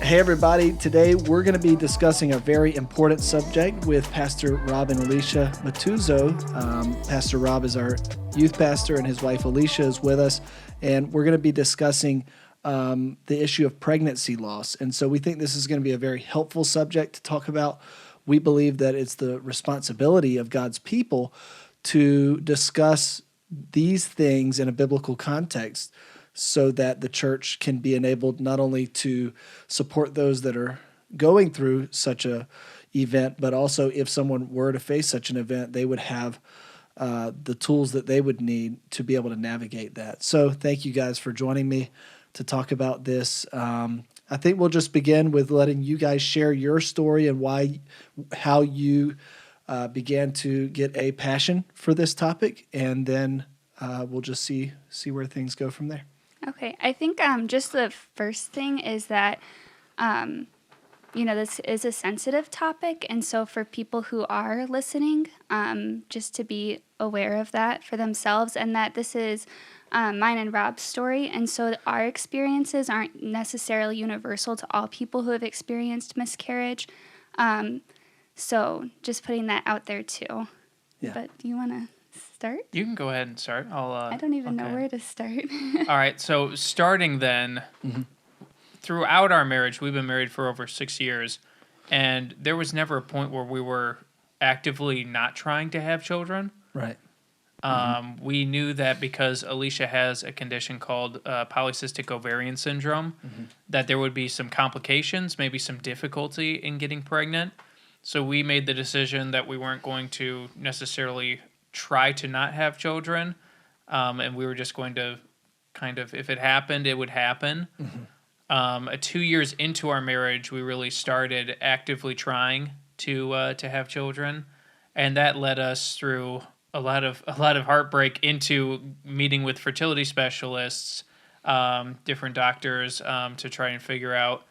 Hey everybody, today we're going to be discussing a very important subject with Pastor Rob and Alicia Mattiuzzo. Pastor Rob is our youth pastor and his wife Alicia is with us, and we're going to be discussing the issue of pregnancy loss. And so we think this is going to be a very helpful subject to talk about. We believe that it's the responsibility of God's people to discuss these things in a biblical context, so that the church can be enabled not only to support those that are going through such a event, but also if someone were to face such an event, they would have the tools that they would need to be able to navigate that. So thank you guys for joining me to talk about this. I think we'll just begin with letting you guys share your story and how you began to get a passion for this topic, and then we'll just see where things go from there. Okay, I think just the first thing is that, this is a sensitive topic, and so for people who are listening, just to be aware of that for themselves, and that this is mine and Rob's story, and so our experiences aren't necessarily universal to all people who have experienced miscarriage. So just putting that out there too. Yeah. But do you want to start? You can go ahead and start. I don't even know where to start. All right, so starting then, throughout our marriage, we've been married for over 6 years, and there was never a point where we were actively not trying to have children. Right. We knew that because Alicia has a condition called polycystic ovarian syndrome, that there would be some complications, maybe some difficulty in getting pregnant. So we made the decision that we weren't going to necessarily try to not have children, and we were just going to kind of, if it happened, it would happen. 2 years into our marriage, we really started actively trying to have children, and that led us through a lot of heartbreak into meeting with fertility specialists, different doctors, to try and figure out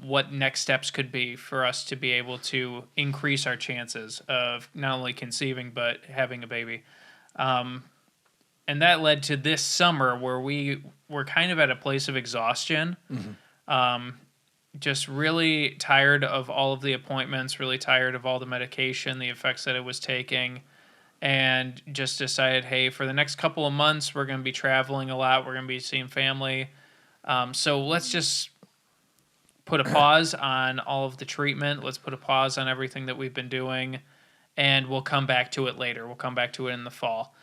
what next steps could be for us to be able to increase our chances of not only conceiving but having a baby. And that led to this summer where we were kind of at a place of exhaustion, just really tired of all of the appointments, really tired of all the medication, the effects that it was taking, and just decided, hey, for the next couple of months, we're going to be traveling a lot, we're going to be seeing family, so let's just put a pause on all of the treatment. Let's put a pause on everything that we've been doing, and we'll come back to it later. We'll come back to it in the fall.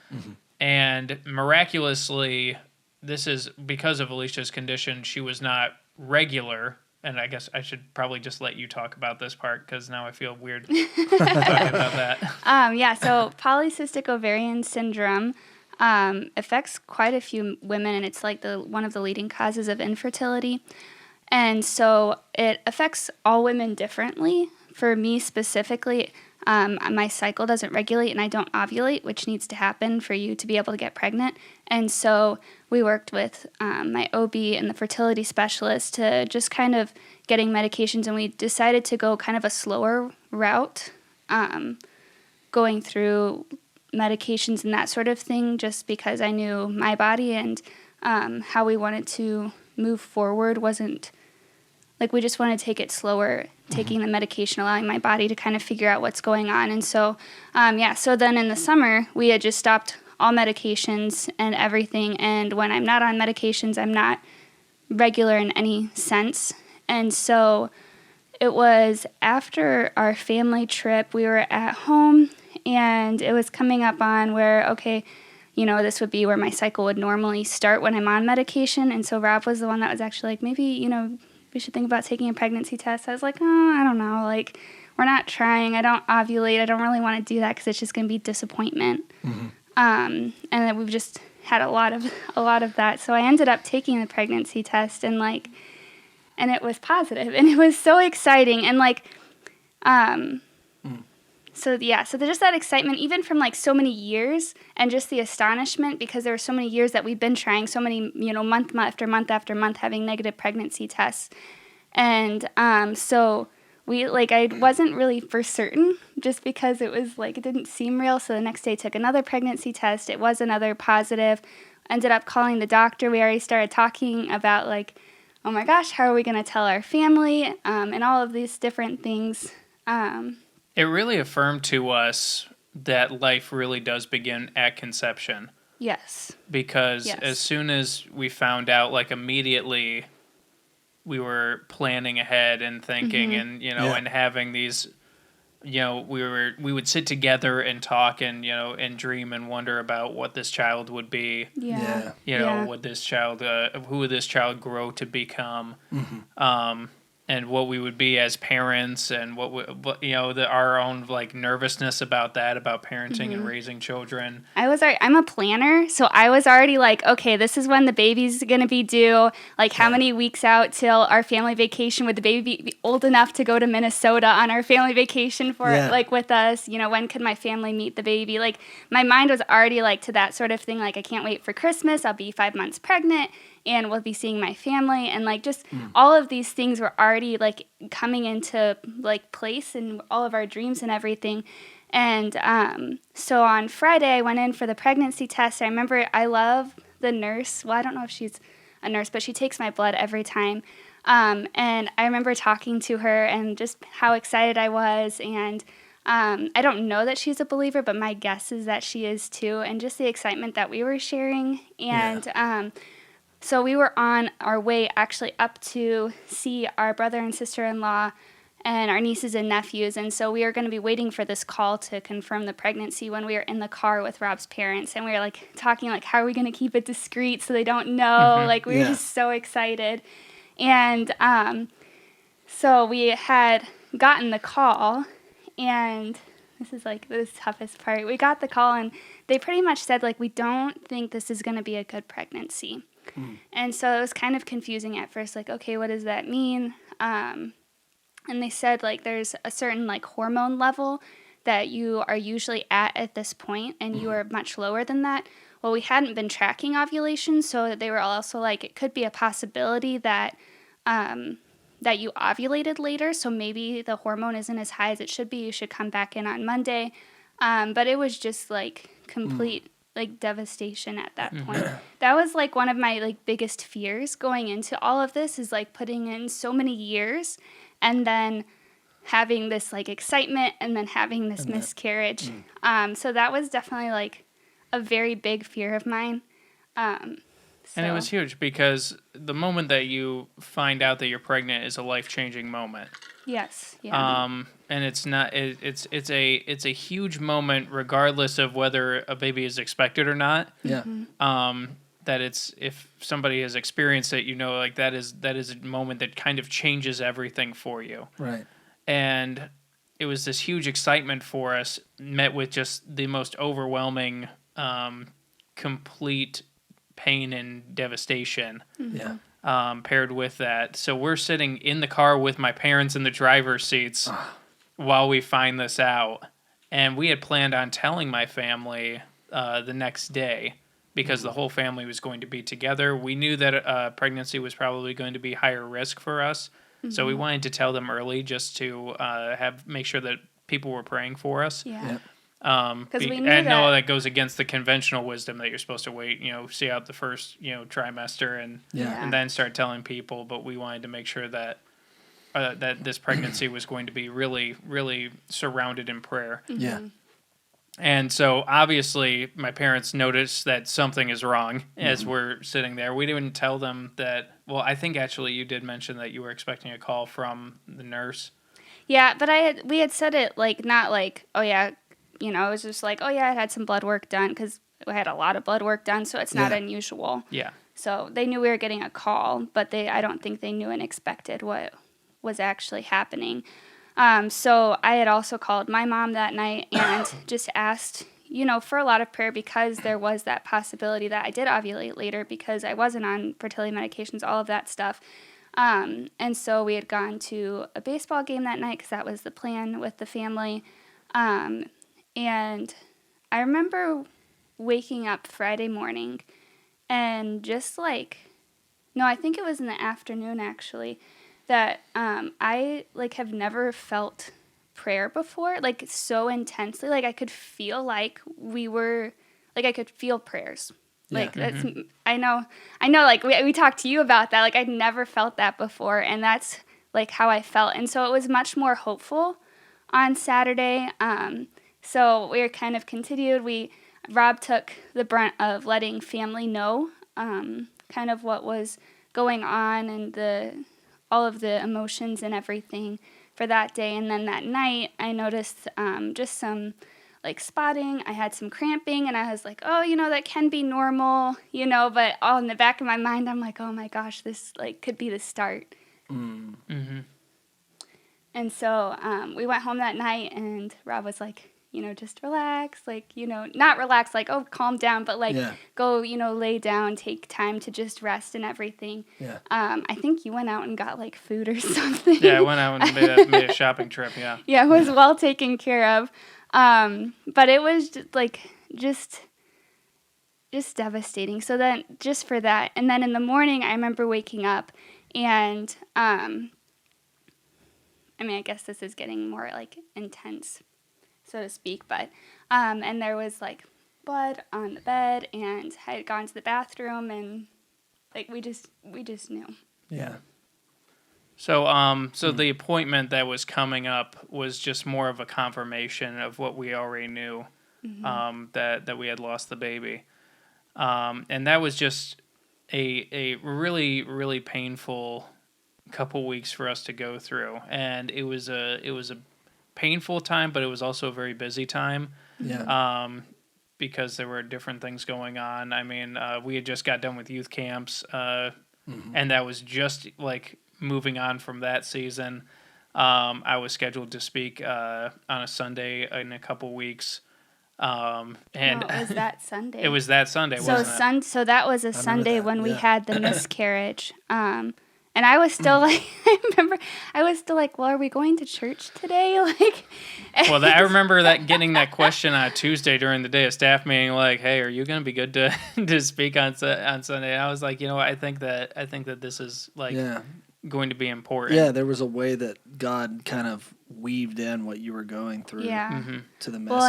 And miraculously, this is because of Alicia's condition. She was not regular, and I guess I should probably just let you talk about this part because now I feel weird talking about that. So polycystic ovarian syndrome affects quite a few women, and it's like one of the leading causes of infertility. And so it affects all women differently. For me specifically, my cycle doesn't regulate and I don't ovulate, which needs to happen for you to be able to get pregnant. And so we worked with my OB and the fertility specialist to just kind of getting medications, and we decided to go kind of a slower route, going through medications and that sort of thing, just because I knew my body and how we wanted to move forward wasn't... Like, we just want to take it slower, taking the medication, allowing my body to kind of figure out what's going on. And so, so then in the summer, we had just stopped all medications and everything. And when I'm not on medications, I'm not regular in any sense. And so it was after our family trip, we were at home, and it was coming up on where, okay, this would be where my cycle would normally start when I'm on medication. And so Rob was the one that was actually like, maybe, we should think about taking a pregnancy test. I was like, I don't know. Like, we're not trying. I don't ovulate. I don't really want to do that because it's just going to be disappointment. And then we've just had a lot of that. So I ended up taking the pregnancy test, and it was positive, and it was so exciting. And so there's just that excitement, even from so many years, and just the astonishment because there were so many years that we've been trying, so many, month after month after month having negative pregnancy tests. And so I wasn't really for certain just because it was like, it didn't seem real. So the next day took another pregnancy test. It was another positive. Ended up calling the doctor. We already started talking about like, oh my gosh, how are we going to tell our family? And all of these different things. It really affirmed to us that life really does begin at conception. Yes. Because Yes. as soon as we found out, like immediately we were planning ahead and thinking and, and having these, we would sit together and talk and, and dream and wonder about what this child would be. Yeah. What this child, who would this child grow to become. And what we would be as parents, and our own like nervousness about that, about parenting and raising children. I'm a planner, so I was already like, okay, this is when the baby's gonna be due. Like, how many weeks out till our family vacation? Would the baby be old enough to go to Minnesota on our family vacation like with us? When could my family meet the baby? Like, my mind was already like to that sort of thing. Like, I can't wait for Christmas. I'll be 5 months pregnant. And we'll be seeing my family, and like just all of these things were already like coming into like place in all of our dreams and everything. And so on Friday, I went in for the pregnancy test. I remember I love the nurse. Well, I don't know if she's a nurse, but she takes my blood every time. And I remember talking to her and just how excited I was. And I don't know that she's a believer, but my guess is that she is too. And just the excitement that we were sharing. And so we were on our way actually up to see our brother and sister-in-law and our nieces and nephews. And so we were going to be waiting for this call to confirm the pregnancy when we were in the car with Rob's parents. And we were like talking like, how are we going to keep it discreet so they don't know? Like, we were just so excited. And so we had gotten the call, and this is like the toughest part. We got the call, and they pretty much said, like, we don't think this is going to be a good pregnancy. And so it was kind of confusing at first, like, okay, what does that mean? And they said, like, there's a certain, like, hormone level that you are usually at this point, and you are much lower than that. Well, we hadn't been tracking ovulation, so they were also like, it could be a possibility that that you ovulated later, so maybe the hormone isn't as high as it should be. You should come back in on Monday. But it was just, like, complete like devastation at that point. That was like one of my like biggest fears going into all of this, is like putting in so many years and then having this like excitement and then having this miscarriage. So that was definitely like a very big fear of mine. And it was huge because the moment that you find out that you're pregnant is a life-changing moment. Yes. Yeah. And it's not. It's a huge moment, regardless of whether a baby is expected or not. Yeah. That it's, if somebody has experienced it, like that is a moment that kind of changes everything for you. Right. And it was this huge excitement for us, met with just the most overwhelming, complete pain and devastation. Yeah. Paired with that. So we're sitting in the car with my parents in the driver's seats while we find this out. And we had planned on telling my family the next day, because the whole family was going to be together. We knew that pregnancy was probably going to be higher risk for us. So we wanted to tell them early, just to make sure that people were praying for us. Yeah. Because we knew know that goes against the conventional wisdom that you're supposed to wait, see out the first, trimester and then start telling people. But we wanted to make sure that that this pregnancy was going to be really, really surrounded in prayer. Yeah. And so obviously my parents noticed that something is wrong as we're sitting there. We didn't tell them that. Well, I think actually you did mention that you were expecting a call from the nurse. Yeah, but we had said it like, not like, oh yeah, it was just like, oh yeah, I had some blood work done, because I had a lot of blood work done, so it's not unusual. Yeah. So they knew we were getting a call, but I don't think they knew and expected what was actually happening. So I had also called my mom that night and just asked, for a lot of prayer, because there was that possibility that I did ovulate later, because I wasn't on fertility medications, all of that stuff. And so we had gone to a baseball game that night, because that was the plan with the family. And I remember waking up Friday morning and just like, no, I think it was in the afternoon actually, that I like have never felt prayer before, like so intensely. Like I could feel like I could feel prayers. Like that's I know like we talked to you about that. Like I'd never felt that before, and that's like how I felt. And so it was much more hopeful on Saturday. So we were kind of continued. Rob took the brunt of letting family know kind of what was going on and all of the emotions and everything for that day. And then that night I noticed just some like spotting. I had some cramping, and I was like, oh, that can be normal, but all in the back of my mind, I'm like, oh my gosh, this like could be the start. Mm-hmm. And so we went home that night, and Rob was like, just relax, like, not relax, like, oh, calm down, but like go, lay down, take time to just rest and everything. Yeah. I think you went out and got like food or something. Yeah, I went out and made a shopping trip, yeah. Yeah, it was well taken care of. But it was just devastating. So then just for that. And then in the morning, I remember waking up and, I guess this is getting more like intense, so to speak, but, and there was like blood on the bed, and I had gone to the bathroom, and like, we just knew. Yeah. So, the appointment that was coming up was just more of a confirmation of what we already knew, that we had lost the baby. And that was just a really, really painful couple weeks for us to go through. And it was a painful time, but it was also a very busy time. Yeah. Because there were different things going on. I mean, we had just got done with youth camps, and that was just like moving on from that season. I was scheduled to speak on a Sunday in a couple weeks. And no, it was that Sunday. It was that Sunday, wasn't it? So that was a Sunday when we had the miscarriage. And I was still like, I remember I was still like, well, are we going to church today? Like, well, I remember getting that question on Tuesday during the day of staff meeting, like, hey, are you going to be good to speak on Sunday? And I was like, I think that this is like going to be important. Yeah, there was a way that God kind of weaved in what you were going through to the message. Well,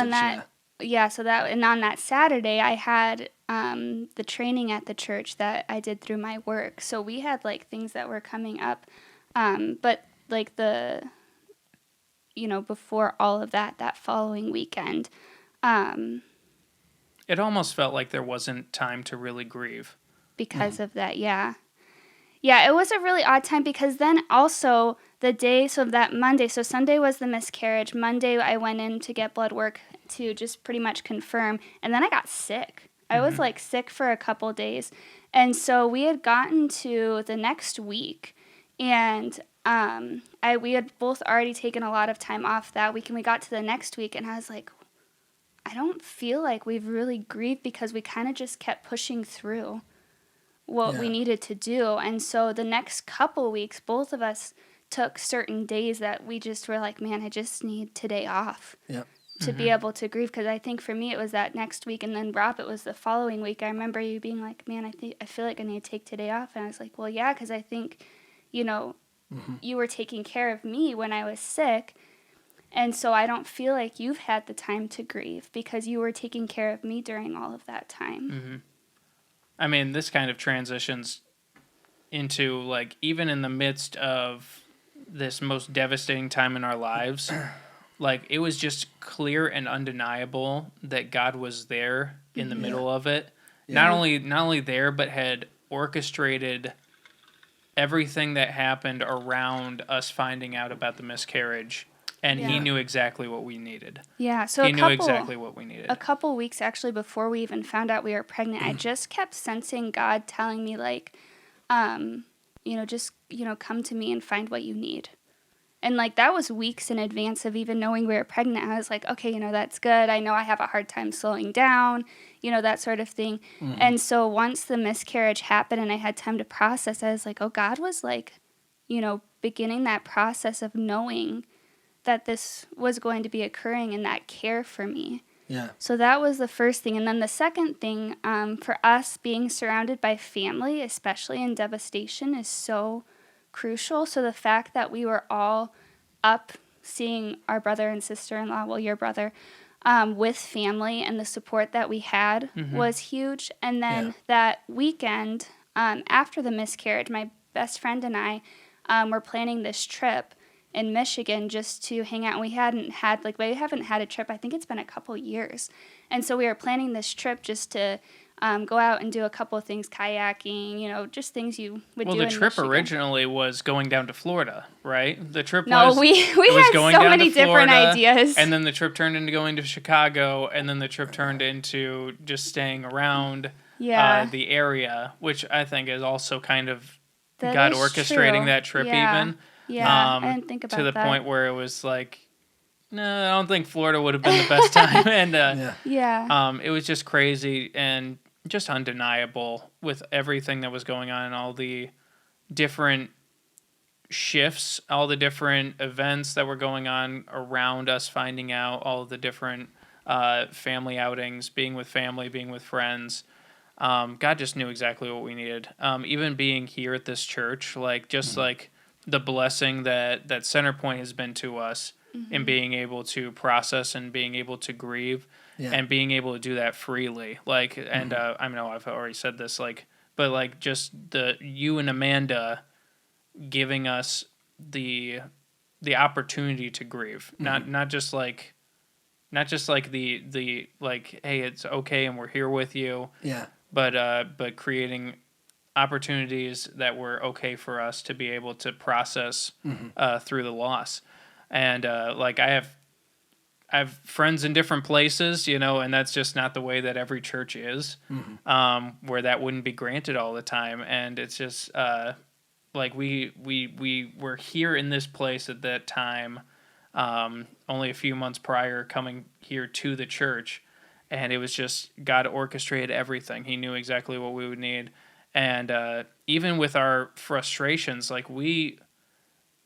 and on that Saturday, I had the training at the church that I did through my work. So we had like things that were coming up, but like before all of that following weekend, it almost felt like there wasn't time to really grieve because of that. Yeah, it was a really odd time, because then also the day, so that Monday, so Sunday was the miscarriage. Monday I went in to get blood work to just pretty much confirm, and then I got sick. I was like sick for a couple days, and so we had gotten to the next week, and we had both already taken a lot of time off that week, and we got to the next week, and I was like, I don't feel like we've really grieved, because we kind of just kept pushing through what we needed to do. And so the next couple weeks, both of us took certain days that we just were like, man, I just need today off. Yep. To be able to grieve, because I think for me it was that next week, and then Rob, it was the following week. I remember you being like, man, I feel like I need to take today off, and I was like, well, yeah, because I think, you were taking care of me when I was sick, and so I don't feel like you've had the time to grieve, because you were taking care of me during all of that time. I mean, this kind of transitions into like, even in the midst of this most devastating time in our lives, like, it was just clear and undeniable that God was there in the middle of it. Yeah. Not only there, but had orchestrated everything that happened around us finding out about the miscarriage. And he knew exactly what we needed. Yeah, so he knew exactly what we needed. A couple weeks actually before we even found out we were pregnant, I just kept sensing God telling me, like, just, come to me and find what you need. And, like, that was weeks in advance of even knowing we were pregnant. I was like, okay, that's good. I know I have a hard time slowing down, that sort of thing. And so once the miscarriage happened and I had time to process, I was like, oh, God was, like, beginning that process of knowing that this was going to be occurring and that care for me. Yeah. So that was the first thing. And then the second thing, for us, being surrounded by family, especially in devastation, is so crucial. So the fact that we were all up seeing our brother and sister-in-law, well, your brother, with family, and the support that we had was huge. And then that weekend, after the miscarriage, my best friend and I were planning this trip in Michigan just to hang out. We haven't had a trip, I think it's been a couple years. And so we were planning this trip just to go out and do a couple of things, kayaking, just things you would do in Michigan. Well, the trip originally was going down to Florida, right? The trip we had going so down many to Florida, different ideas. And then the trip turned into going to Chicago, and then the trip turned into just staying around the area, which I think is also kind of God orchestrating that trip even. Yeah, I didn't think about that. To the point where it was like, no, I don't think Florida would have been the best time. And it was just crazy and just undeniable with everything that was going on and all the different shifts, all the different events that were going on around us, finding out all the different family outings, being with family, being with friends. God just knew exactly what we needed. Even being here at this church, like the blessing that CenterPoint has been to us in being able to process and being able to grieve and being able to do that freely. And I know I've already said this, but just you and Amanda giving us the opportunity to grieve, not just the hey, it's okay and we're here with you. Yeah. But creating opportunities that were okay for us to be able to process through the loss. And I have friends in different places, and that's just not the way that every church is, where that wouldn't be granted all the time. And it's just we were here in this place at that time, only a few months prior, coming here to the church, and it was just God orchestrated everything. He knew exactly what we would need. And even with our frustrations, we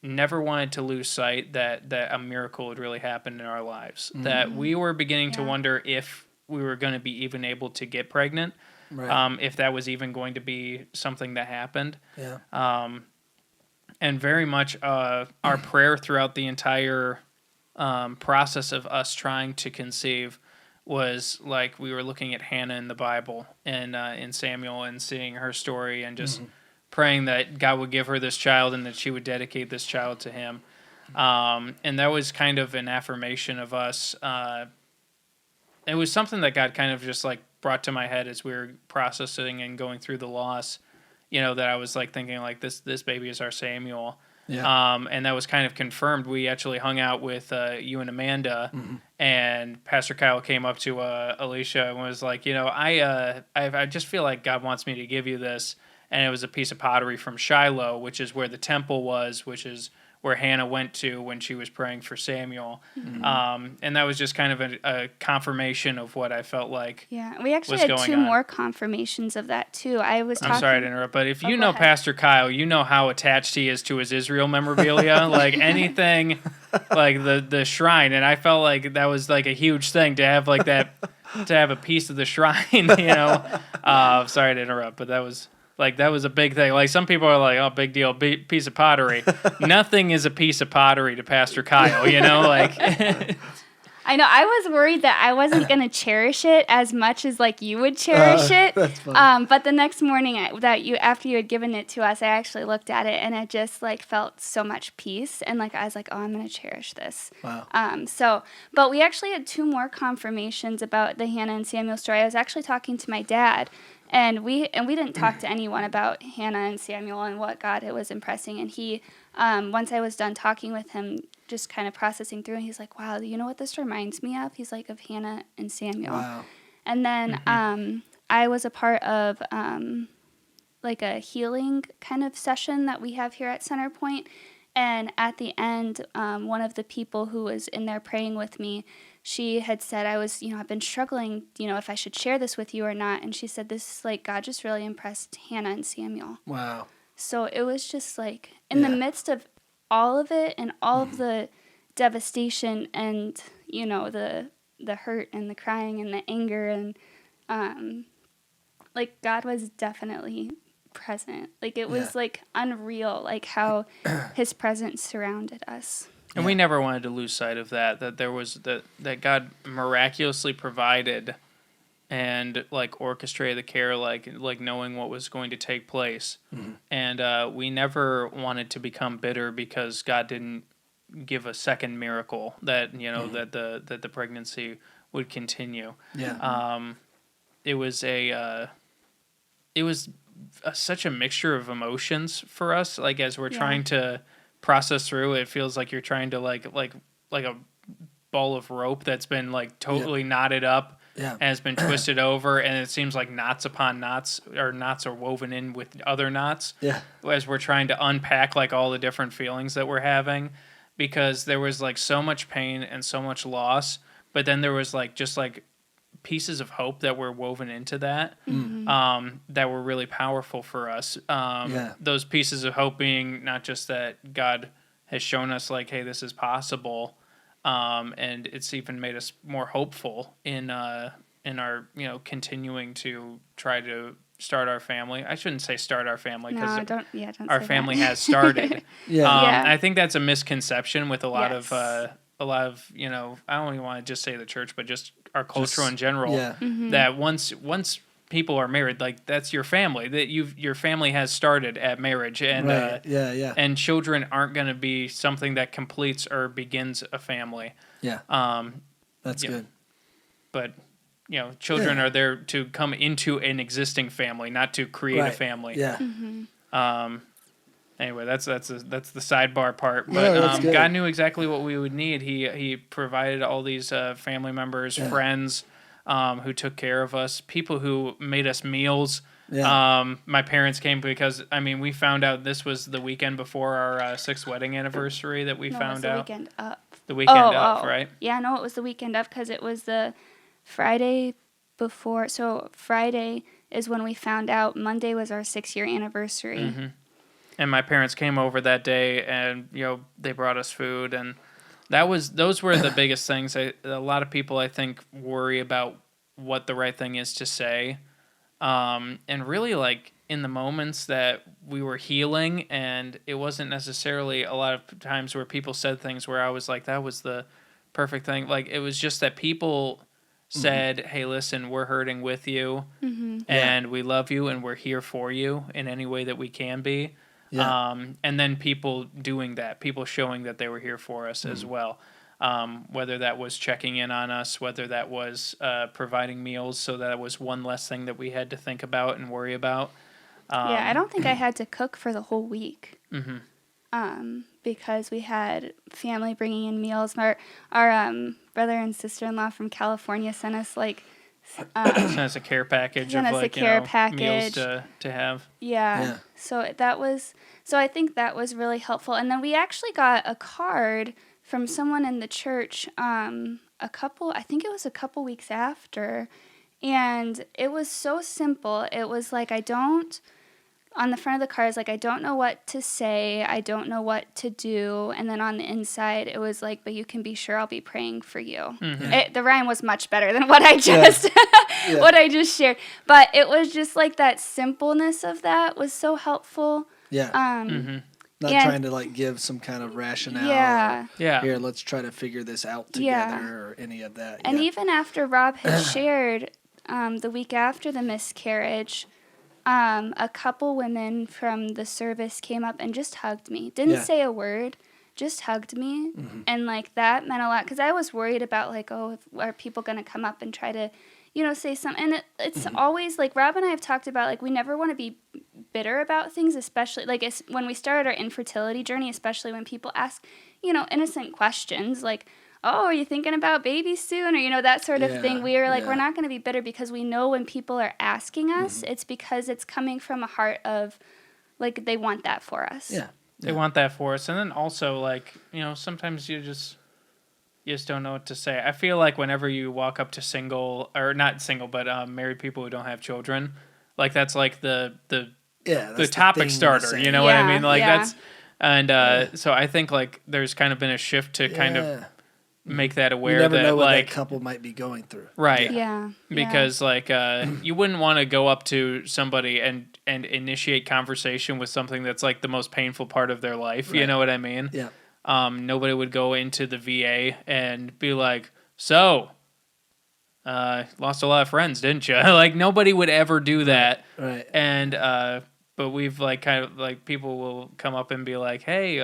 never wanted to lose sight that a miracle would really happen in our lives. That we were beginning to wonder if we were going to be even able to get pregnant, if that was even going to be something that happened. Yeah. And very much our prayer throughout the entire process of us trying to conceive was we were looking at Hannah in the Bible and in Samuel and seeing her story and just praying that God would give her this child and that she would dedicate this child to him. And that was kind of an affirmation of us. It was something that God kind of just brought to my head as we were processing and going through the loss, that I was thinking this baby is our Samuel. Yeah. And that was kind of confirmed. We actually hung out with you and Amanda, and Pastor Kyle came up to Alicia and was like, I just feel like God wants me to give you this. And it was a piece of pottery from Shiloh, which is where the temple was, which is where Hannah went to when she was praying for Samuel. And that was just kind of a confirmation of what I felt like. Yeah, we actually had two more confirmations of that too. I'm sorry to interrupt, but if you know Pastor Kyle, you know how attached he is to his Israel memorabilia, anything, the shrine. And I felt like that was a huge thing to have that, to have a piece of the shrine. Sorry to interrupt, but that was. That was a big thing. Some people are like, oh, big deal, piece of pottery. Nothing is a piece of pottery to Pastor Kyle, I know. I was worried that I wasn't going to cherish it as much as you would cherish it. That's funny. But the next morning after you had given it to us, I actually looked at it and it just felt so much peace. And I was like, oh, I'm going to cherish this. Wow. But we actually had two more confirmations about the Hannah and Samuel story. I was actually talking to my dad. And we didn't talk to anyone about Hannah and Samuel and what God was impressing. And he, once I was done talking with him, just kind of processing through, and he's like, wow, you know what this reminds me of? He's like, of Hannah and Samuel. Wow. And then I was a part of a healing kind of session that we have here at CenterPoint. And at the end, one of the people who was in there praying with me, she had said, I've been struggling, if I should share this with you or not. And she said, this is God just really impressed Hannah and Samuel. Wow. So it was just in the midst of all of it and all of the devastation and, the hurt and the crying and the anger and, God was definitely present. Like it was like unreal, like how his presence surrounded us. And we never wanted to lose sight of that there was that God miraculously provided and like orchestrated the care, like knowing what was going to take place. And we never wanted to become bitter because God didn't give a second miracle that, that the pregnancy would continue. It was such a mixture of emotions for us, like as we're trying to process through. It feels like you're trying to like a ball of rope that's been like totally knotted up and has been twisted over, and it seems like knots upon knots, or knots are woven in with other knots as we're trying to unpack like all the different feelings that we're having, because there was like so much pain and so much loss, but then there was like just like pieces of hope that were woven into that that were really powerful for us. Those pieces of hope being not just that God has shown us like, hey, this is possible, and it's even made us more hopeful in our continuing to try to start our family. I shouldn't say start our family, because don't our say family that. has started. I think that's a misconception with a lot of I don't even want to just say the church, but just our culture in general, that once people are married, like that's your family, that your family has started at marriage, and and children aren't going to be something that completes or begins a family. That's good. But children are there to come into an existing family, not to create a family. Anyway, that's the sidebar part. But God knew exactly what we would need. He provided all these family members, friends, who took care of us, people who made us meals. My parents came because we found out this was the weekend before our 6th wedding anniversary that we found out. Weekend up. The weekend up, right? Yeah, no, it was the weekend up because it was the Friday before. So Friday is when we found out. Monday was our 6-year anniversary. And my parents came over that day, and they brought us food, and those were the biggest things. A lot of people, I think, worry about what the right thing is to say, and really, like in the moments that we were healing, and it wasn't necessarily a lot of times where people said things where I was like, that was the perfect thing. Like it was just that people said, "Hey, listen, we're hurting with you, and we love you, and we're here for you in any way that we can be." And then people doing that, people showing that they were here for us as well. Whether that was checking in on us, whether that was providing meals, so that was one less thing that we had to think about and worry about. I don't think I had to cook for the whole week. Because we had family bringing in meals. Our brother and sister-in-law from California sent us sent us a care package of meals to have. So I think that was really helpful. And then we actually got a card from someone in the church I think it was a couple weeks after, and it was so simple. It was like, on the front of the card is like, I don't know what to say, I don't know what to do, and then on the inside it was like, but you can be sure I'll be praying for you. The rhyme was much better than what I just what I just shared, but it was just like that simpleness of that was so helpful. Not trying to like give some kind of rationale. Here, let's try to figure this out together, or any of that. And even after Rob had shared the week after the miscarriage, a couple women from the service came up and just hugged me. Didn't say a word, just hugged me. And like that meant a lot, because I was worried about like, are people going to come up and try to, say something. And it's always like, Rob and I have talked about, like, we never want to be bitter about things, especially like when we started our infertility journey, especially when people ask, innocent questions like, oh, are you thinking about babies soon? Or, that sort of thing. We were like, we're not going to be bitter, because we know when people are asking us, it's because it's coming from a heart of, like, they want that for us. They want that for us. And then also, like, sometimes you just don't know what to say. I feel like whenever you walk up to married people who don't have children, like, that's like the topic starter, you know what I mean? Like, that's, and so I think, like, there's kind of been a shift to kind of make that You aware never that know what like that couple might be going through. right. Yeah. Because like you wouldn't want to go up to somebody and initiate conversation with something that's like the most painful part of their life. You Right. know what I mean? Yeah. Nobody would go into the VA and be like, so lost a lot of friends, didn't you? Like nobody would ever do that. Right. And but we've like kind of like people will come up and be like, hey,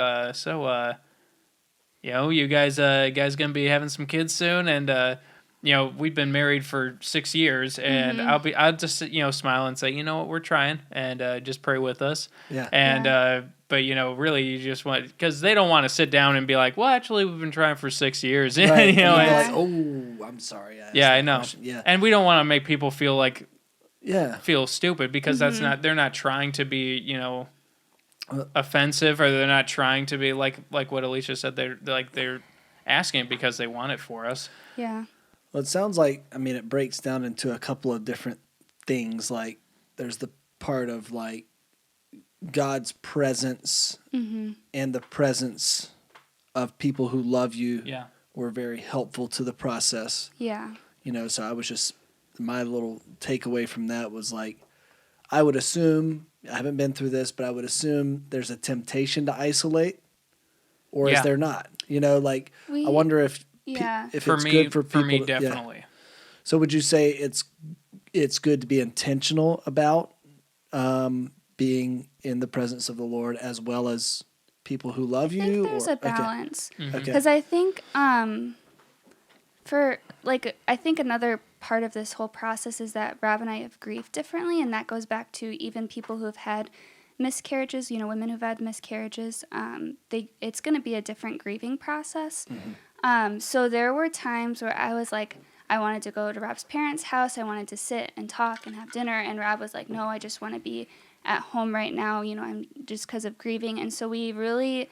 you know, you guys gonna be having some kids soon, and you know, we've been married for 6 years, and I'll just, you know, smile and say, you know what, we're trying, and just pray with us. Yeah. And but you know, really, you just want, because they don't want to sit down and be like, well, actually, we've been trying for 6 years. Right. You know, And you're Yeah. like, oh, I'm sorry. I asked yeah, that I know. question. Yeah. And we don't want to make people feel like Yeah. stupid, because that's not, they're not trying to be, you know, offensive, or they're not trying to be like what Alicia said. They're asking it because they want it for us. Yeah. Well, it sounds like, I mean, it breaks down into a couple of different things. Like, there's the part of like God's presence and the presence of people who love you Yeah. were very helpful to the process. Yeah. You know, so I was just, my little takeaway from that was like, I would assume, I haven't been through this, but I would assume there's a temptation to isolate, or is Yeah. there not? You know, like, I wonder if Yeah. if For it's me, good for people. me, yeah. definitely. So would you say it's good to be intentional about being in the presence of the Lord as well as people who love I you? think there's or, a balance. Okay. Because I think for like, I think another part of this whole process is that Rob and I have grieved differently, and that goes back to even people who have had miscarriages, you know, women who've had miscarriages. It's going to be a different grieving process. So there were times where I was like, I wanted to go to Rob's parents' house, I wanted to sit and talk and have dinner, and Rob was like, no, I just want to be at home right now, you know, I'm just because of grieving. And so we really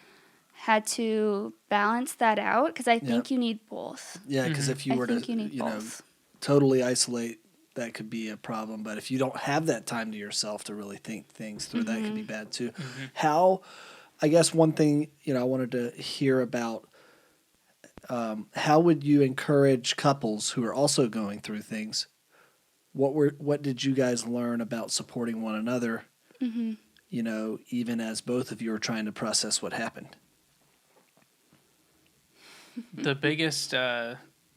had to balance that out, because I think you need both. Yeah, because if you were to, you need you know, both. totally isolate, that could be a problem. But if you don't have that time to yourself to really think things through, that could be bad too. How, I guess one thing, you know, I wanted to hear about, how would you encourage couples who are also going through things? What did you guys learn about supporting one another? You know, even as both of you are trying to process what happened. The biggest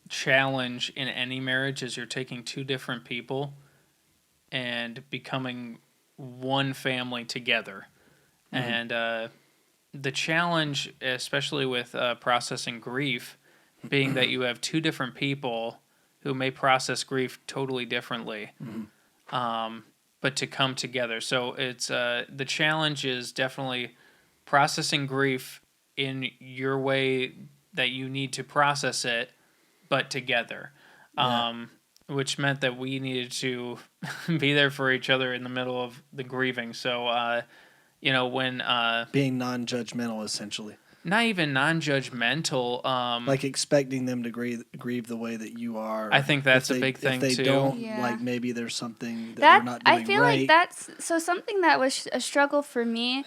challenge in any marriage is you're taking two different people and becoming one family together. And the challenge, especially with processing grief, being that you have two different people who may process grief totally differently, but to come together. So it's the challenge is definitely processing grief in your way that you need to process it, but together. Which meant that we needed to be there for each other in the middle of the grieving. So, you know, when Being non-judgmental, essentially. not even non-judgmental, Like expecting them to grieve the way that you are. I think that's If a big thing, if they too. don't, Yeah. like maybe there's something that they're not doing I feel right. like that's so something that was a struggle for me.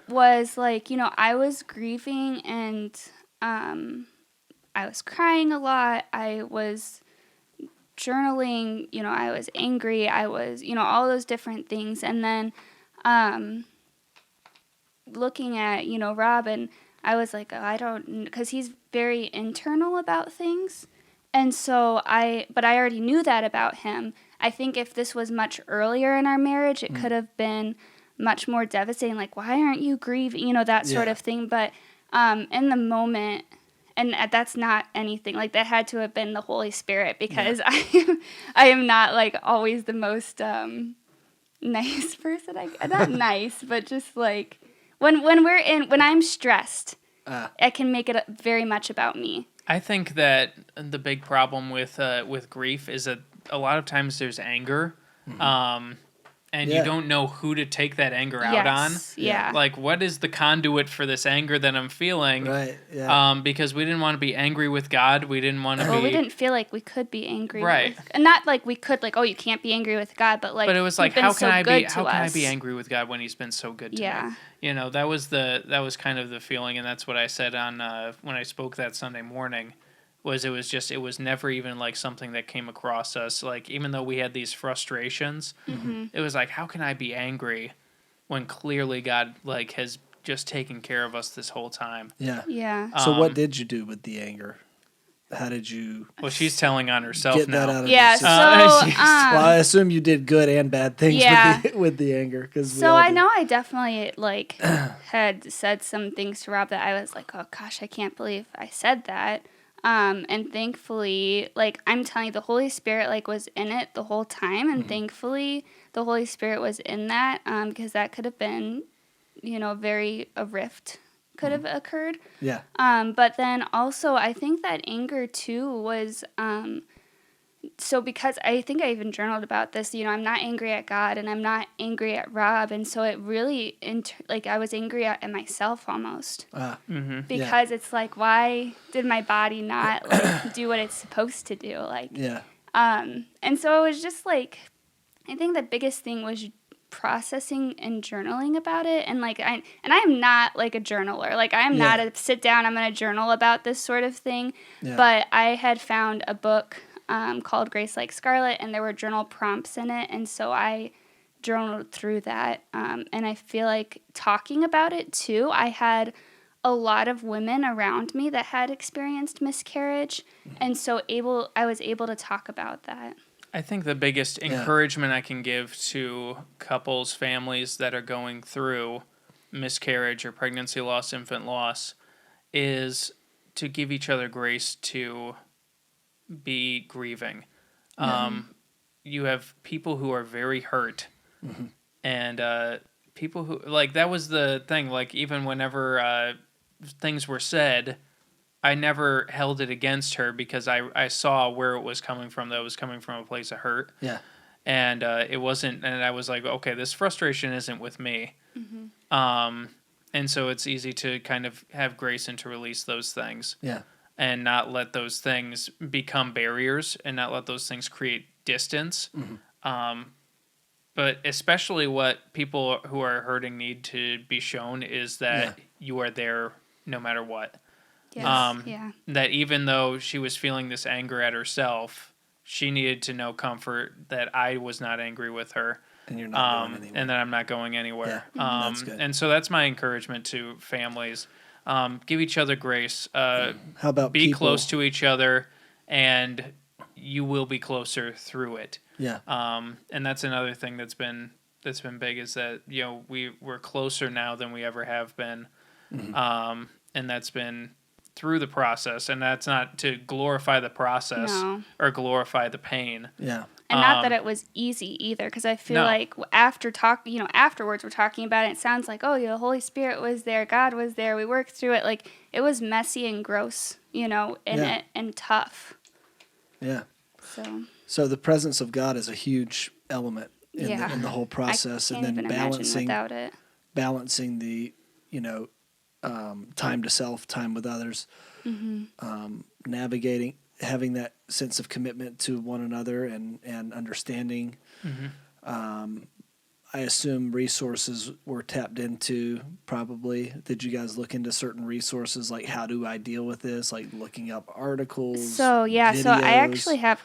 Was like, you know, I was grieving, and I was crying a lot. I was journaling, you know, I was angry. I was, you know, all those different things. And then looking at, you know, Rob, and I was like, oh, I don't, because he's very internal about things. And so but I already knew that about him. I think if this was much earlier in our marriage, it could have been much more devastating. Like, why aren't you grieving? You know, that sort of thing. But in the moment, and that's not anything, like that had to have been the Holy Spirit, because I am not like always the most nice person. Not nice, but just like when I'm stressed, I can make it very much about me. I think that the big problem with grief is that a lot of times there's anger, and you don't know who to take that anger out on. Yeah. Like, what is the conduit for this anger that I'm feeling? Right. Yeah. Because we didn't want to be angry with God. We didn't want to be. Well, we didn't feel like we could be angry. Right. And not like we could, like, oh, you can't be angry with God, but like. But it was like, how can I be angry with God when He's been so good to me? You know, that was kind of the feeling, and that's what I said on when I spoke that Sunday morning. It was never even like something that came across us. Like, even though we had these frustrations, it was like, how can I be angry when clearly God like has just taken care of us this whole time? Yeah. Yeah. So what did you do with the anger? How did you? Well, she's telling on herself get now. That out of yeah. your So. Well, I assume you did good and bad things with the anger, So I know I definitely like had said some things to Rob that I was like, oh gosh, I can't believe I said that. And thankfully, like, I'm telling you, the Holy Spirit, like, was in it the whole time. And thankfully, the Holy Spirit was in that, because that could have been, you know, a rift could have occurred. Yeah. But then also, I think that anger, too, was, so because I think I even journaled about this, you know, I'm not angry at God and I'm not angry at Rob. And so it really, I was angry at myself almost. Because it's like, why did my body not like do what it's supposed to do? Like, and so it was just like, I think the biggest thing was processing and journaling about it. And like, I am not like a journaler. Like, I am not a sit down, I'm going to journal about this sort of thing. But I had found a book called Grace Like Scarlet, and there were journal prompts in it, and so I journaled through that, and I feel like talking about it too, I had a lot of women around me that had experienced miscarriage, and so I was able to talk about that. I think the biggest encouragement I can give to couples, families that are going through miscarriage or pregnancy loss, infant loss, is to give each other grace to be grieving. You have people who are very hurt, and people who, like, that was the thing, like, even whenever things were said, I never held it against her because I saw where it was coming from, that it was coming from a place of hurt. And it wasn't, and I was like, okay, this frustration isn't with me. And so it's easy to kind of have grace and to release those things. And not let those things become barriers and not let those things create distance. But especially what people who are hurting need to be shown is that you are there no matter what. That even though she was feeling this anger at herself, she needed to know comfort that I was not angry with her. And you're not going anywhere. And that I'm not going anywhere. That's good. And so that's my encouragement to families. Give each other grace. How about be close to each other, and you will be closer through it. And that's another thing that's been big, is that, you know, we're closer now than we ever have been, and that's been through the process. And that's not to glorify the process or glorify the pain. And not that it was easy either, because I feel like afterwards we're talking about it, it sounds like, oh, the Holy Spirit was there, God was there, we worked through it. Like, it was messy and gross, you know, and tough. So the presence of God is a huge element in the whole process, and then balancing the, you know, time to self, time with others, navigating, having that sense of commitment to one another and understanding. I assume resources were tapped into, probably. Did you guys look into certain resources, like how do I deal with this, like looking up articles? So videos? So I actually have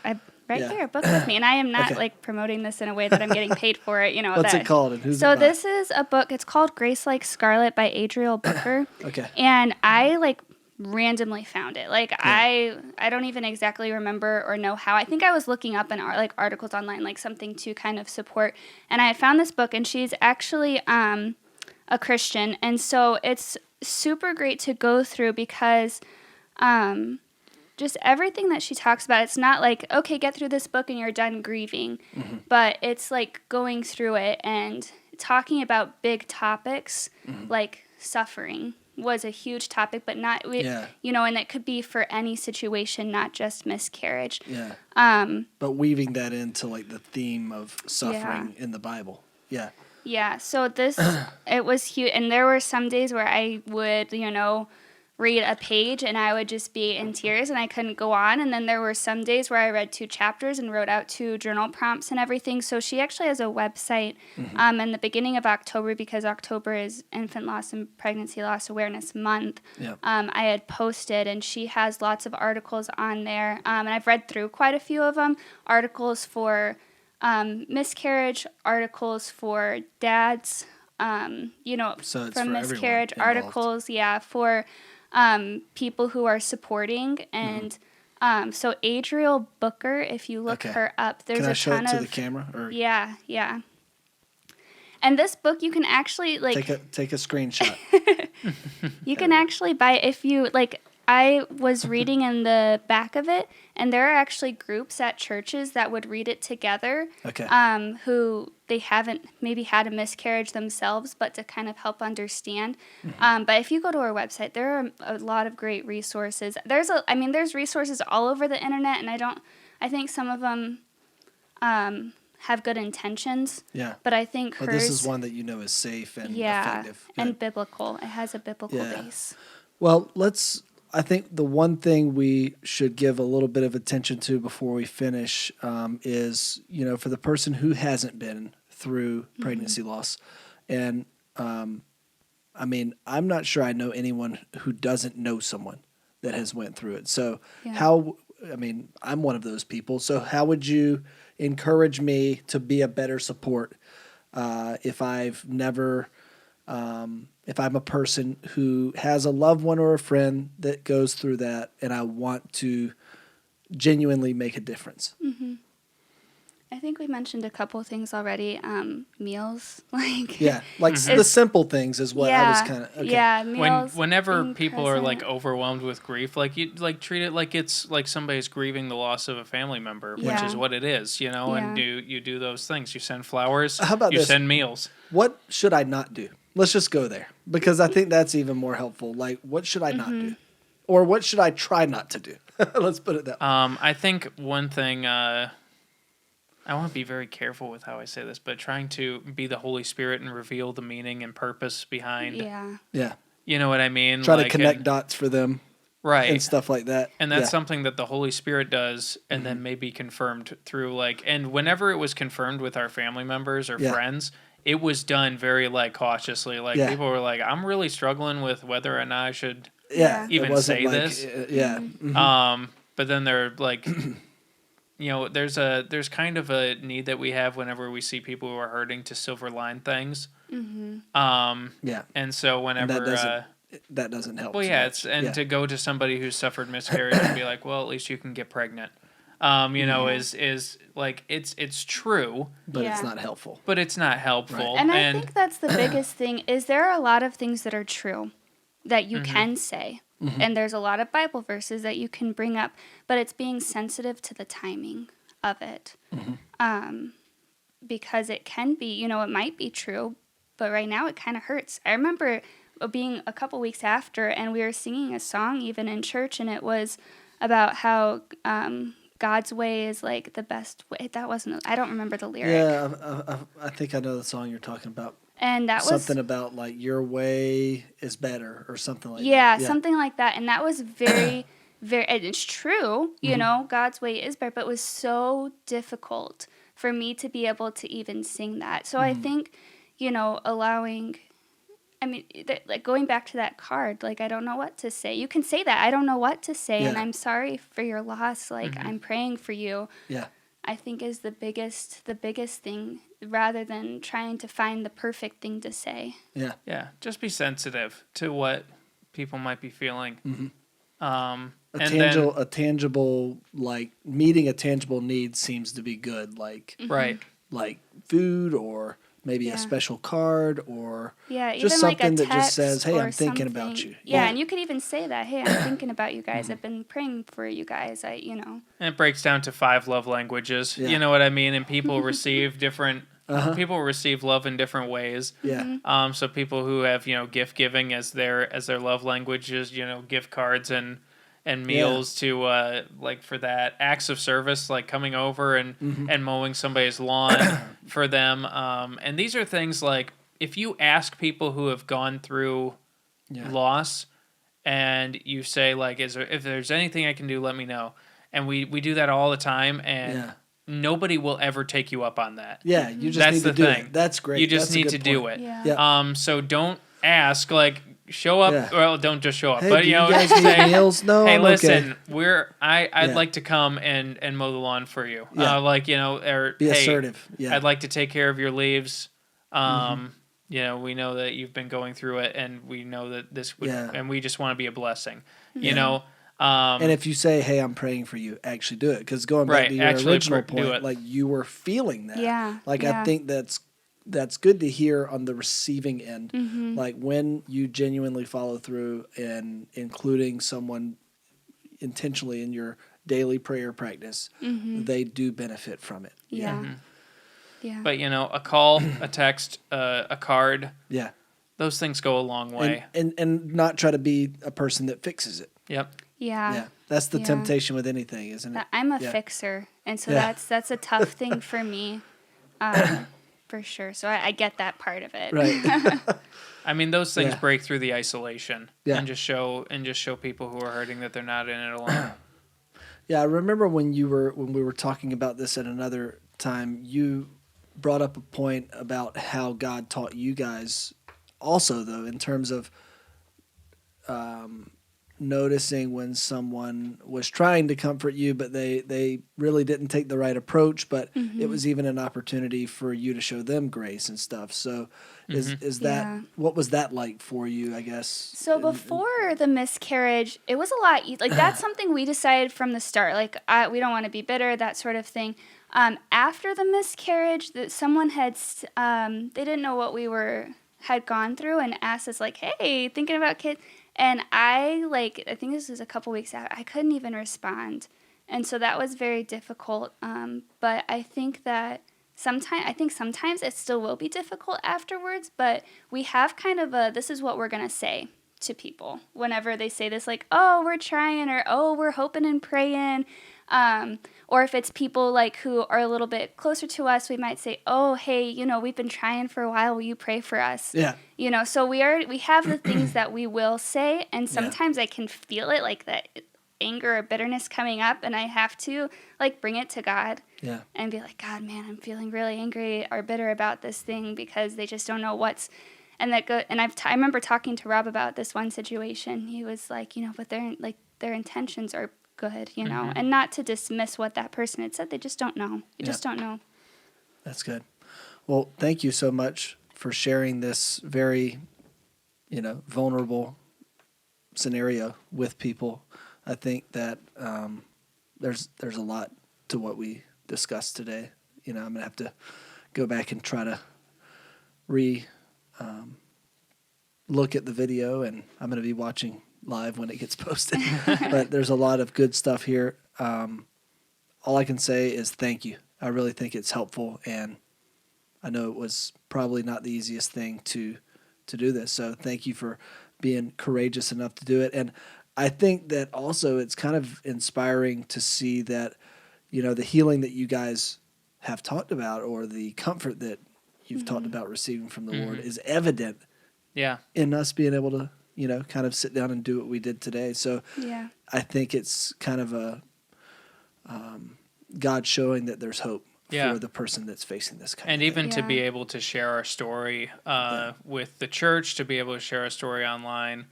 here a book with me, and I am not like promoting this in a way that I'm getting paid for it. You know, what's it called? And who's so it by? This is a book. It's called Grace Like Scarlet by Adriel Booker. And I like randomly found it. Like, I don't even exactly remember or know how. I think I was looking up articles online, like something to kind of support. And I found this book, and she's actually a Christian, and so it's super great to go through because just everything that she talks about, it's not like, okay, get through this book and you're done grieving, but it's like going through it and talking about big topics like suffering was a huge topic, but not, you know, and it could be for any situation, not just miscarriage. But weaving that into like the theme of suffering in the Bible. Yeah. Yeah, so it was huge. And there were some days where I would, read a page and I would just be in tears and I couldn't go on. And then there were some days where I read 2 chapters and wrote out 2 journal prompts and everything. So she actually has a website in the beginning of October, because October is Infant Loss and Pregnancy Loss Awareness Month. Yep. I had posted, and she has lots of articles on there. And I've read through quite a few of them, articles for miscarriage, articles for dads, So it's from for miscarriage, everyone articles, for people who are supporting. And so Adriel Booker, if you look her up, there's Can I a show ton it to of the camera? Or yeah. And this book you can actually take a screenshot. you can actually buy it if you like. I was reading in the back of it, and there are actually groups at churches that would read it together. Okay. Who they haven't maybe had a miscarriage themselves, but to kind of help understand. But if you go to our website, there are a lot of great resources. There's resources all over the internet, and I think some of them have good intentions. Yeah. But I think hers, this is one that is safe and effective. Good. And biblical. It has a biblical base. Well, I think the one thing we should give a little bit of attention to before we finish is, for the person who hasn't been through pregnancy loss. And, I'm not sure I know anyone who doesn't know someone that has went through it. So I'm one of those people. So how would you encourage me to be a better support if I've never... if I'm a person who has a loved one or a friend that goes through that, and I want to genuinely make a difference? I think we mentioned a couple of things already. Meals, the simple things is what I was kind of okay. Yeah, meals. Whenever people are present. overwhelmed with grief, you treat it like it's like somebody's grieving the loss of a family member, which is what it is, And you do those things. You send flowers. How about you this? send meals. What should I not do? Let's just go there, because I think that's even more helpful. What should I not do, or what should I try not to do? Let's put it that way. I think one thing. I want to be very careful with how I say this, but trying to be the Holy Spirit and reveal the meaning and purpose behind. Yeah. You know what I mean? Try to connect dots for them. Right. And stuff like that. And that's something that the Holy Spirit does, and then may be confirmed through and whenever it was confirmed with our family members or friends, it was done very cautiously. People were like, I'm really struggling with whether or not I should even say this. But then they're like, there's kind of a need that we have whenever we see people who are hurting to silver line things. And so whenever that doesn't help. Well, to go to somebody who's suffered miscarriage and be like, well, at least you can get pregnant. Is it's true, but it's not helpful. But it's not helpful. Right. And I think that's the biggest thing is there are a lot of things that are true that you can say. And there's a lot of Bible verses that you can bring up, but it's being sensitive to the timing of it. Because it can be, it might be true, but right now it kind of hurts. I remember being a couple weeks after, and we were singing a song even in church, and it was about how God's way is the best way. I don't remember the lyric. Yeah, I think I know the song you're talking about. And that was something about your way is better or something like that. Yeah, something like that. And that was very, very, and it's true, God's way is better, but it was so difficult for me to be able to even sing that. So I think, allowing, going back to that card, I don't know what to say. You can say that. I don't know what to say, and I'm sorry for your loss. I'm praying for you. Yeah. I think is the biggest thing, rather than trying to find the perfect thing to say. Yeah. Yeah. Just be sensitive to what people might be feeling. A tangible, meeting a tangible need seems to be good. Right. Like food or maybe a special card or even just something a that just says, hey, I'm something. thinking about you. Yeah, and you could even say that, hey, I'm thinking about you guys. I've been praying for you guys. And it breaks down to 5 love languages. Yeah. You know what I mean? And people receive different... People receive love in different ways. Yeah. So people who have, gift giving as their love languages, gift cards and and meals to like for that acts of service, like coming over and mowing somebody's lawn for them. And these are things like if you ask people who have gone through loss and you say like, if there's anything I can do, let me know. And we do that all the time, and nobody will ever take you up on that. Yeah, you just need to do it. That's great. You just need to do it. Yeah. So don't ask, like, show up. Yeah. Well, don't just show up. Hey, but do you know, guys say, need meals? No, hey, I'm listen, okay. I'd like to come and mow the lawn for you. Yeah. Like, you know, or Be hey, assertive. Yeah. I'd like to take care of your leaves. You know, we know that you've been going through it, and we know that this would, and we just want to be a blessing. You know. And if you say, "Hey, I'm praying for you," actually do it. Because going back to your original point, like you were feeling that. Yeah. Like I think that's good to hear on the receiving end. Like when you genuinely follow through and including someone intentionally in your daily prayer practice, they do benefit from it. Yeah. But you know, a call, a text, a card. Yeah. Those things go a long way. And not try to be a person that fixes it. Yep. Yeah. That's the temptation with anything, isn't it? I'm a fixer, and so that's a tough thing for me, for sure. So I get that part of it. Right. I mean, those things break through the isolation Yeah. and just show people who are hurting that they're not in it alone. Yeah, I remember when we were talking about this at another time, you brought up a point about how God taught you guys also, though, in terms of noticing when someone was trying to comfort you, but they really didn't take the right approach, but it was even an opportunity for you to show them grace and stuff. So is that, what was that like for you, I guess? So before the miscarriage, it was a lot, like that's something we decided from the start, like we don't want to be bitter, that sort of thing. After the miscarriage, that someone had, they didn't know what we had gone through and asked us like, hey, thinking about kids. And I think this was a couple weeks out, I couldn't even respond. And so that was very difficult. But I think that sometimes it still will be difficult afterwards, but we have kind of this is what we're going to say to people whenever they say this, like, oh, we're trying, or, oh, we're hoping and praying. Or if it's people like who are a little bit closer to us, we might say, oh, hey, you know, we've been trying for a while. Will you pray for us? Yeah. You know, so we have the things that we will say. And sometimes I can feel it, like that anger or bitterness coming up. And I have to like bring it to God and be like, God, man, I'm feeling really angry or bitter about this thing because they just don't know what's. And I remember talking to Rob about this one situation. He was like, you know, but their intentions are good, you know, and not to dismiss what that person had said. They just don't know. You just don't know. That's good. Well, thank you so much for sharing this very, you know, vulnerable scenario with people. I think that there's a lot to what we discussed today. You know, I'm going to have to go back and try to look at the video, and I'm going to be watching live when it gets posted. But there's a lot of good stuff here. All I can say is thank you. I really think it's helpful, and I know it was probably not the easiest thing to do this. So thank you for being courageous enough to do it. And I think that also it's kind of inspiring to see that, you know, the healing that you guys have talked about, or the comfort that you've talked about receiving from the Lord, is evident in us being able to, you know, kind of sit down and do what we did today. So I think it's kind of a God showing that there's hope for the person that's facing this kind of thing. And even to be able to share our story with the church, to be able to share our story online,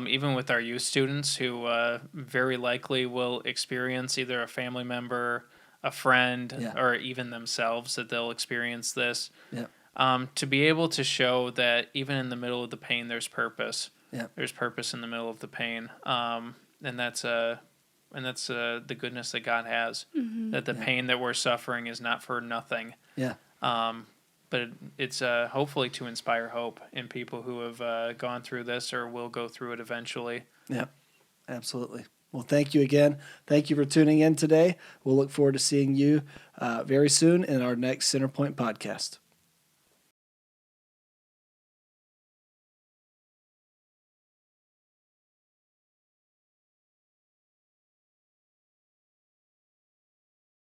even with our youth students who very likely will experience either a family member, a friend, or even themselves, that they'll experience this. To be able to show that even in the middle of the pain, there's purpose. There's purpose in the middle of the pain, and that's the goodness that God has. That the pain that we're suffering is not for nothing. But it's hopefully to inspire hope in people who have gone through this or will go through it eventually. Yeah, absolutely. Well, thank you again. Thank you for tuning in today. We'll look forward to seeing you very soon in our next CenterPoint podcast.